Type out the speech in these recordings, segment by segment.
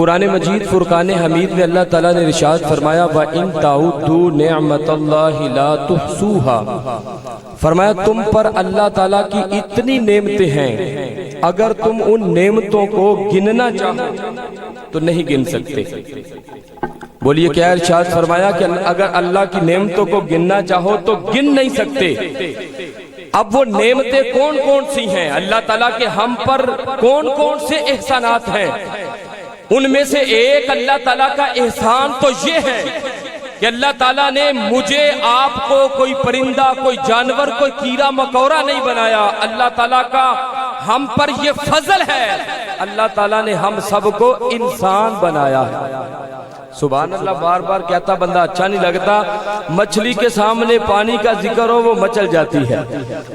قرآن مجید فرقان حمید میں اللہ تعالیٰ نے ارشاد فرمایا وَإِن تَعُدُّوا نِعْمَةَ اللَّهِ لَا تُحْصُوهَا، فرمایا تم پر اللہ تعالیٰ کی اتنی نعمتیں ہیں، اگر تم ان نعمتوں کو گننا چاہو تو نہیں گن سکتے۔ بولیے کیا ارشاد فرمایا کہ اگر اللہ کی نعمتوں کو گننا چاہو تو گن نہیں سکتے۔ اب وہ نعمتیں کون کون سی ہیں، اللہ تعالیٰ کے ہم پر کون کون سے احسانات ہیں، ان میں سے ایک اللہ تعالیٰ کا احسان تو یہ ہے کہ اللہ تعالیٰ نے مجھے آپ کو کوئی پرندہ، کوئی جانور، کوئی کیڑا مکوڑا نہیں بنایا۔ اللہ تعالیٰ کا ہم پر یہ فضل ہے، اللہ تعالیٰ نے ہم سب کو انسان بنایا ہے۔ سبحان اللہ، بار بار کہتا بندہ اچھا نہیں لگتا۔ مچھلی کے سامنے پانی کا ذکر ہو وہ مچل جاتی ہے،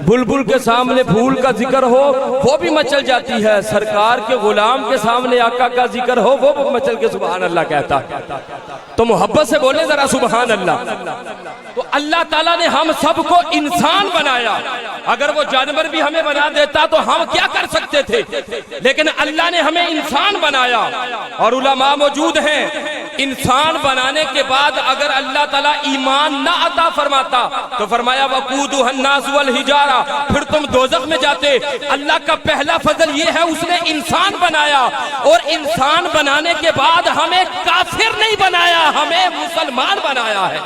بلبل کے سامنے پھول کا ذکر ہو وہ بھی مچل جاتی ہے، سرکار کے غلام کے سامنے آقا کا ذکر ہو وہ مچل کے سبحان اللہ کہتا۔ تو محبت سے بولے ذرا سبحان اللہ۔ تو اللہ تعالیٰ نے ہم سب کو انسان بنایا۔ اگر وہ جانور بھی ہمیں بنا دیتا تو ہم کیا کر سکتے تھے، لیکن اللہ نے ہمیں انسان بنایا۔ اور علماء موجود ہیں، انسان بنانے کے بعد اگر اللہ تعالیٰ ایمان نہ عطا فرماتا تو فرمایا وَقُودُهَا النَّاسُ وَالْحِجَارَةُ، پھر تم دوزخ میں جاتے۔ اللہ کا پہلا فضل یہ ہے اس نے انسان بنایا، اور انسان بنانے کے بعد ہمیں کافر نہیں بنایا، ہمیں مسلمان بنایا ہے،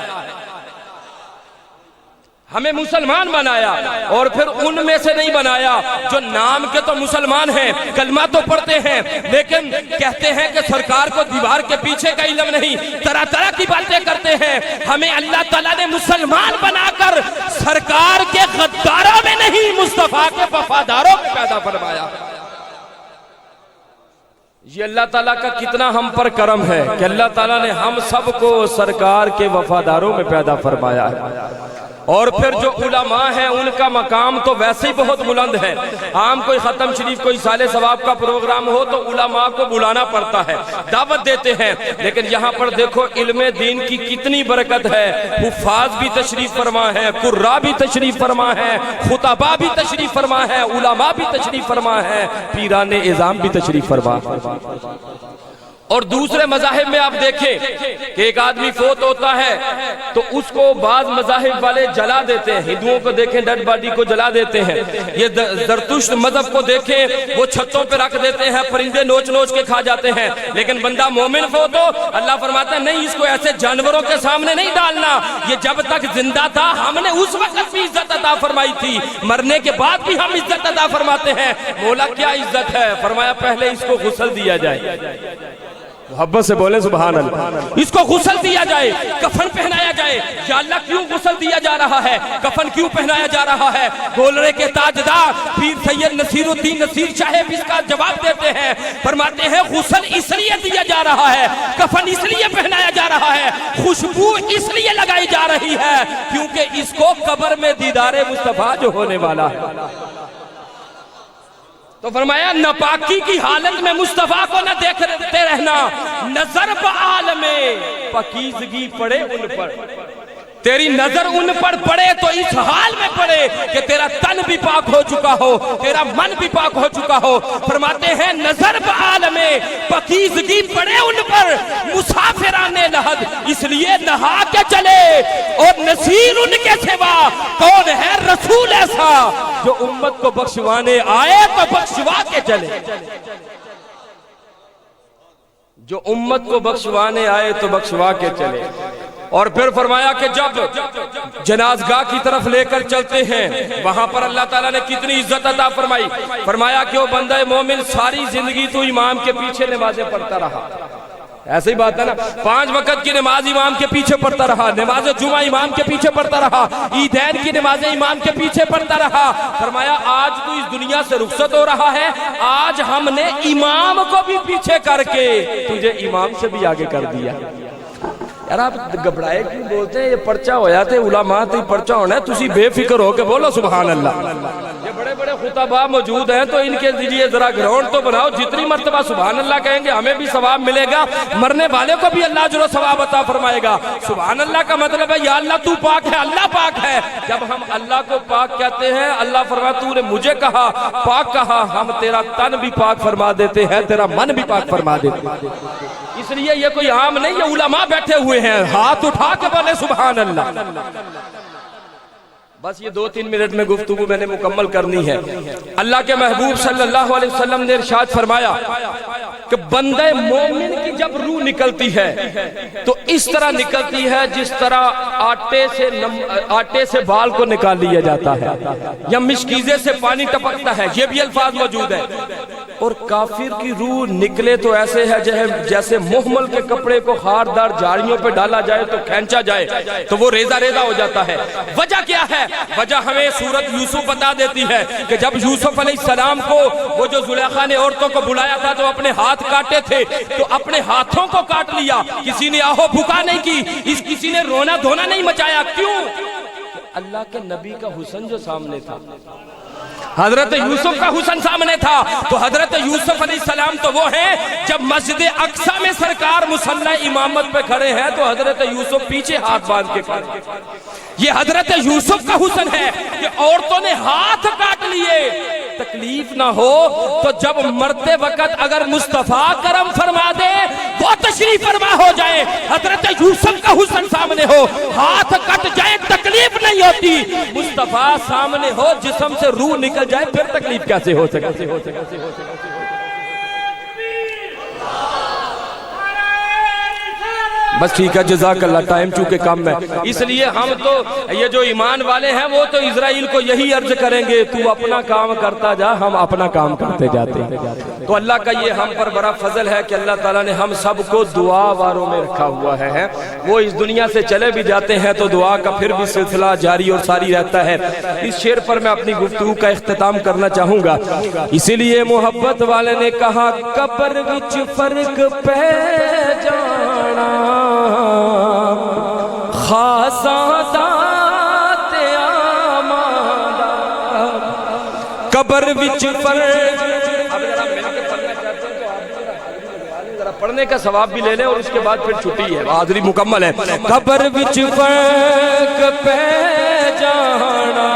ہمیں مسلمان بنایا۔ اور پھر ان میں سے نہیں بنایا جو نام کے تو مسلمان ہیں، کلمہ تو پڑھتے ہیں، لیکن کہتے ہیں کہ سرکار کو دیوار کے پیچھے کا علم نہیں، طرح طرح کی باتیں کرتے ہیں۔ ہمیں اللہ تعالیٰ نے مسلمان بنا کر سرکار کے غداروں میں نہیں، مصطفیٰ کے وفاداروں میں پیدا فرمایا۔ یہ اللہ تعالیٰ کا کتنا ہم پر کرم ہے کہ اللہ تعالیٰ نے ہم سب کو سرکار کے وفاداروں میں پیدا فرمایا ہے۔ اور پھر جو علماء ہیں ان کا مقام تو ویسے ہی بہت بلند ہے۔ عام کوئی ختم شریف، کوئی سال ثواب کا پروگرام ہو تو علماء کو بلانا پڑتا ہے، دعوت دیتے ہیں، لیکن یہاں پر دیکھو علم دین کی کتنی برکت ہے۔ حفاظ بھی تشریف فرما ہے، قراء بھی تشریف فرما ہے، خطباء بھی تشریف فرما ہے، علماء بھی تشریف فرما ہے، پیران اعظام بھی تشریف فرما۔ اور دوسرے مذاہب میں آپ دیکھیں کہ ایک آدمی فوت ہوتا ہے تو اس کو بعض مذاہب والے جلا دیتے ہیں، ہندوؤں کو دیکھیں ڈیڈ باڈی کو جلا دیتے ہیں، یہ زرتشت مذہب کو دیکھیں وہ چھتوں پہ رکھ دیتے ہیں، پرندے نوچ نوچ کے کھا جاتے ہیں۔ لیکن بندہ مومن فوت ہو، اللہ فرماتا ہے نہیں، اس کو ایسے جانوروں کے سامنے نہیں ڈالنا، یہ جب تک زندہ تھا ہم نے اس وقت بھی عزت عطا فرمائی تھی، مرنے کے بعد بھی ہم عزت عطا فرماتے ہیں۔ مولا کیا عزت ہے، فرمایا پہلے اس کو غسل دیا جائے۔ محبت سے بولے سبحان اللہ۔ اس کو غسل دیا جائے، کفن پہنایا جائے۔ یا اللہ کیوں غسل دیا جا رہا ہے، کفن کیوں پہنایا جا رہا ہے؟ گولڑے کے تاجدار پیر سید نصیر الدین نصیر صاحب اس کا جواب دیتے ہیں، فرماتے ہیں غسل اس لیے دیا جا رہا ہے، کفن اس لیے پہنایا جا رہا ہے، خوشبو اس لیے لگائی جا رہی ہے کیونکہ اس کو قبر میں دیدار مصطفیٰ جو ہونے والا ہے۔ تو فرمایا ناپاکی کی حالت میں مصطفیٰ کو نہ دیکھتے رہنا، نظر بعالم پاکیزگی پڑے ان پر، تیری نظر ان پر پڑے تو اس حال میں پڑے کہ تیرا تن بھی پاک ہو چکا ہو، تیرا من بھی پاک ہو چکا ہو۔ فرماتے ہیں نظر بعالم پاکیزگی پڑے ان پر، مسافران لحد اس لیے نہا کے چلے، اور نصیر ان کے سوا کون ہے رسول ایسا جو امت کو بخشوانے آئے تو بخشوا کے چلے، جو امت کو بخشوانے آئے تو بخشوا کے چلے۔ اور پھر فرمایا کہ جب جنازگاہ کی طرف لے کر چلتے ہیں وہاں پر اللہ تعالیٰ نے کتنی عزت عطا فرمائی۔ فرمایا کہ وہ بندہ مومن ساری زندگی تو امام کے پیچھے نمازیں پڑھتا رہا، ایسے ہی بات ہے نا، 5 وقت کی نماز امام کے پیچھے پڑھتا رہا، نماز جمعہ امام کے پیچھے پڑھتا رہا، عیدین کی نمازیں امام کے پیچھے پڑھتا رہا۔ فرمایا آج تو اس دنیا سے رخصت ہو رہا ہے، آج ہم نے امام کو بھی پیچھے کر کے تجھے امام سے بھی آگے کر دیا۔ یار آپ گھبرائے کیوں بولتے ہیں؟ یہ پرچہ ہویا تے علماء تے پرچہ ہونا ہے، تسی بے فکر ہو کے بولو سبحان اللہ۔ یہ بڑے بڑے خطباء موجود ہیں تو ان کے ذریعے ذرا گراؤنڈ تو بناؤ، جتنی مرتبہ سبحان اللہ کہیں گے ہمیں بھی ثواب ملے گا، مرنے والے کو بھی اللہ اجر و ثواب عطا فرمائے گا۔ سبحان اللہ کا مطلب ہے یا اللہ تو پاک ہے، اللہ پاک ہے۔ جب ہم اللہ کو پاک کہتے ہیں، اللہ فرماتا تو نے مجھے کہا پاک کہا، ہم تیرا تن بھی پاک فرما دیتے ہیں، تیرا من بھی پاک فرما دیتے ہیں۔ اس لیے یہ کوئی عام نہیں، یہ علماء بیٹھے ہوئے ہیں، ہاتھ اٹھا کے بولے سبحان اللہ۔ بس یہ 2-3 منٹ میں گفتگو میں نے مکمل کرنی ہے۔ اللہ کے محبوب صلی اللہ علیہ وسلم نے ارشاد فرمایا کہ بندہ مومن کی جب روح نکلتی ہے تو اس طرح نکلتی ہے جس طرح آٹے سے بال کو نکال لیا جاتا ہے یا مشکیزے سے پانی ٹپکتا ہے، یہ بھی الفاظ موجود ہے۔ اور کافر کی روح نکلے تو ایسے ہے جیسے محمل کے کپڑے کو خاردار جھاڑیوں پہ ڈالا جائے تو کھینچا جائے تو وہ ریزہ ریزہ ہو جاتا ہے۔ وجہ کیا ہے؟ وجہ ہمیں سورت یوسف بتا دیتی ہے کہ جب یوسف علیہ السلام کو وہ جو زلیخا نے عورتوں کو بلایا تھا تو اپنے ہاتھ کاٹے تھے تو اپنے ہاتھوں کو کاٹ لیا، کسی نے آہو بھکا نہیں کی، کسی نے رونا دھونا نہیں مچایا۔ کیوں؟ اللہ کے نبی کا حسن جو سامنے تھا، حضرت یوسف کا حسن سامنے تھا، تو حضرت یوسف علیہ السلام تو وہ ہیں جب مسجد اقصی میں سرکار مصلی امامت پہ کھڑے ہیں تو حضرت یوسف پیچھے ہاتھ باندھ کے کھڑے۔ یہ حضرت یوسف کا حسن ہے کہ عورتوں نے ہاتھ کاٹ لیے، تکلیف نہ ہو تو جب مرتے وقت اگر مصطفیٰ کرم فرما دے وہ تشریف فرما ہو جائے، حضرت یوسف کا حسن سامنے ہو، ہاتھ کٹ جائے تکلیف نہیں ہوتی، مصطفیٰ سامنے ہو جسم سے روح نکل جائے پھر تکلیف کیسے ہو سکے؟ بس ٹھیک ہے، جزاک اللہ، ٹائم چونکہ کم ہے، اس لیے ہم تو یہ جو ایمان والے ہیں وہ تو اسرائیل کو یہی عرض کریں گے تو اپنا کام کرتا جا، ہم اپنا کام کرتے جاتے ہیں۔ تو اللہ کا یہ ہم پر بڑا فضل ہے کہ اللہ تعالیٰ نے ہم سب کو دعا واروں میں رکھا ہوا ہے۔ وہ اس دنیا سے چلے بھی جاتے ہیں تو دعا کا پھر بھی سلسلہ جاری اور ساری رہتا ہے۔ اس شعر پر میں اپنی گفتگو کا اختتام کرنا چاہوں گا، اسی لیے محبت والے نے کہا قبر وچ فرق پہ جانا خاصاں ذات آمادہ، قبر وچ فرق۔ اب ذرا مل کے پڑھنا چاہتے ہیں تو آپ ذرا پڑھنے کا ثواب بھی لے لیں اور اس کے بعد پھر چھٹی ہے، حاضری مکمل ہے۔ قبر وچ فرق پہ جانا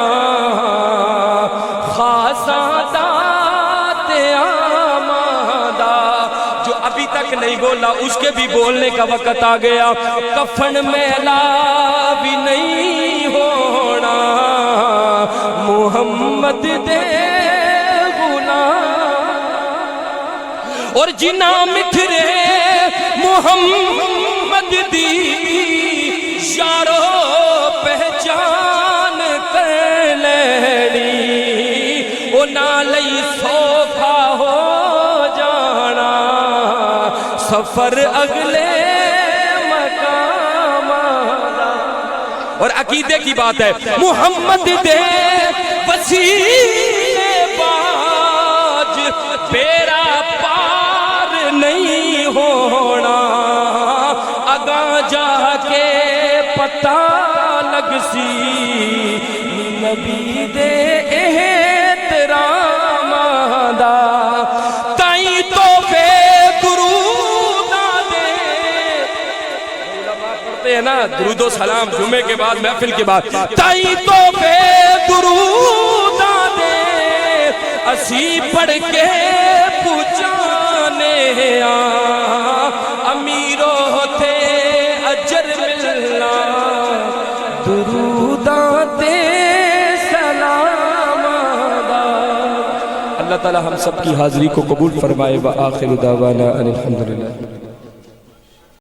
خاصاں ذات آمادہ، جو ابھی تک نہیں بولا اس کے بھی بولنے کا وقت آ گیا۔ کفن میلا بھی نہیں ہونا محمد دے غلام، اور جنا مٹھرے محمد دی یارو پہچان کر لینی، او نالی سوکھا ہو جانا سفر اگلے مقام آلا۔ اور عقیدے کی بات ہے، محمد دے وسیلے باج بیڑا پار نہیں ہونا، اگاں جا کے پتہ لگ سی نبی دے احترام دا، تائیں تو بے ہیں نا درود و سلام جمعے کے بعد محفل کے بعد، تائیں تو بے درود دے اسی پڑھ کے پوچھانے امیروں تھے اجر ملنا درود دے سلام دا۔ اللہ تعالی ہم سب کی حاضری کو قبول فرمائے، وآخر دعوانا ان الحمدللہ۔